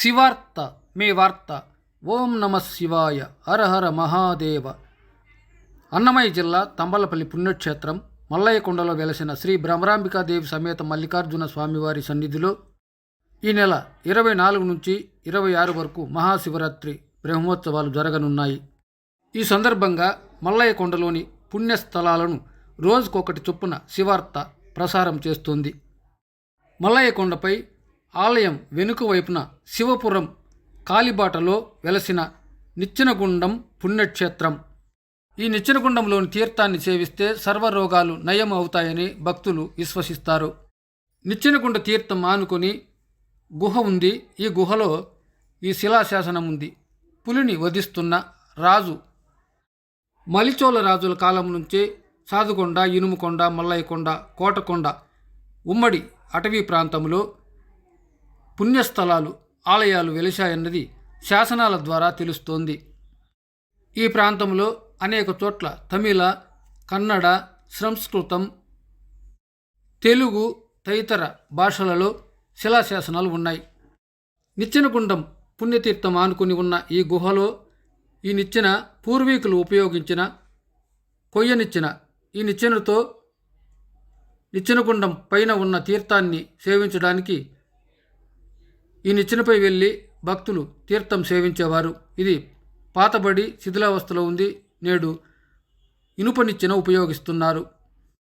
శివార్త మీ వార్త. ఓం నమ శివాయ. హర హర మహాదేవ. అన్నమయ్య జిల్లా తంబలపల్లి పుణ్యక్షేత్రం మల్లయ్యకొండలో వెలసిన శ్రీ భ్రమరాంబికాదేవి సమేత మల్లికార్జున స్వామివారి సన్నిధిలో ఈ నెల 24 నుంచి 26 వరకు మహాశివరాత్రి బ్రహ్మోత్సవాలు జరగనున్నాయి. ఈ సందర్భంగా మల్లయ్యకొండలోని పుణ్యస్థలాలను రోజుకొకటి చొప్పున శివార్త ప్రసారం చేస్తుంది. మల్లయ్యకొండపై ఆలయం వెనుక వైపున శివపురం కాలిబాటలో వెలసిన నిచ్చెనగుండం పుణ్యక్షేత్రం. ఈ నిచ్చెనగుండంలోని తీర్థాన్ని సేవిస్తే సర్వరోగాలు నయం అవుతాయని భక్తులు విశ్వసిస్తారు. నిచ్చెనగుండ తీర్థం ఆనుకొని గుహ ఉంది. ఈ గుహలో ఈ శిలాశాసనం ఉంది. పులిని వధిస్తున్న రాజు మలిచోళ రాజుల కాలం నుంచే సాధుకొండ, ఇనుముకొండ, మల్లయ్యకొండ, కోటకొండ ఉమ్మడి అటవీ ప్రాంతంలో పుణ్యస్థలాలు, ఆలయాలు వెలిశాయన్నది శాసనాల ద్వారా తెలుస్తోంది. ఈ ప్రాంతంలో అనేక చోట్ల తమిళ, కన్నడ, సంస్కృతం, తెలుగు తదితర భాషలలో శిలాశాసనాలు ఉన్నాయి. నిచ్చెనగుండం పుణ్యతీర్థం ఆనుకుని ఉన్న ఈ గుహలో ఈ నిచ్చెన పూర్వీకులు ఉపయోగించిన కొయ్య నిచ్చెన. ఈ నిచ్చెనతో నిచ్చెనగుండం పైన ఉన్న తీర్థాన్ని సేవించడానికి ఈ నిచ్చెనపై వెళ్ళి భక్తులు తీర్థం సేవించేవారు. ఇది పాతబడి శిథిలావస్థలో ఉంది. నేడు ఇనుప నిచ్చెన ఉపయోగిస్తున్నారు.